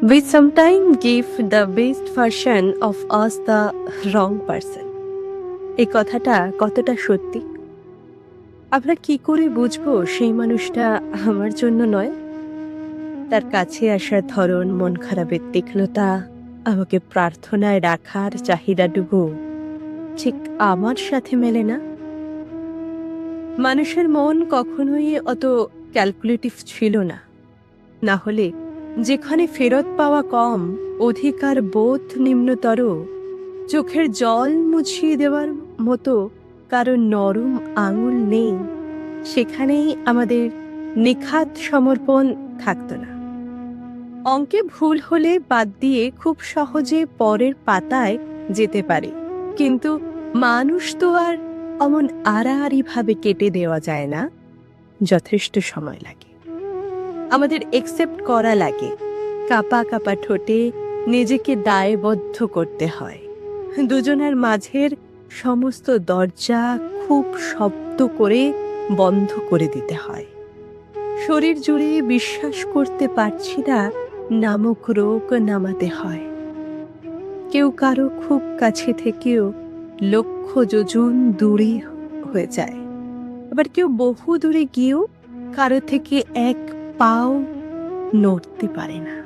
We sometimes give the best version of us the wrong person. এই কথাটা কতটা সত্যি? আমরা কি করে বুঝবো সেই মানুষটা আমার জন্য নয়? তার কাছে আসার ধরন, মন খারাপের তীক্ষ্ণতা, আমাকে প্রার্থনায় রাখার চাহিদাটুকু ঠিক আমার সাথে মেলে না। মানুষের মন কখনোই অত ক্যালকুলেটিভ ছিল না। না হলে যেখানে ফেরত পাওয়া কম, অধিকার বোধ নিম্নতর, চোখের জল মুছিয়ে দেওয়ার মতো কারো নরম আঙুল নেই, সেখানেই আমাদের নিখাত সমর্পণ থাকতো না। অঙ্কে ভুল হলে বাদ দিয়ে খুব সহজে পরের পাতায় যেতে পারে, কিন্তু মানুষ তো আর অমন আড়াআড়ি ভাবে কেটে দেওয়া যায় না। যথেষ্ট সময় লাগে, আমাদের একসেপ্ট করা লাগে, কাপা কাপা ঠোঁটে নিজেকে দায়বদ্ধ করতে হয়। দুজনের মাঝের সমস্ত দরজা খুব শব্দ করে বন্ধ করে দিতে হয়। শরীর জুড়ে বিশ্বাস করতে পারছি না নামক রোগ নামাতে হয়। কেউ কারো খুব কাছে থেকেও লক্ষ যোজন দূরে হয়ে যায়, আবার কেউ বহু দূরে গিয়েও কারো থেকে এক পাও নড়তে পারে না।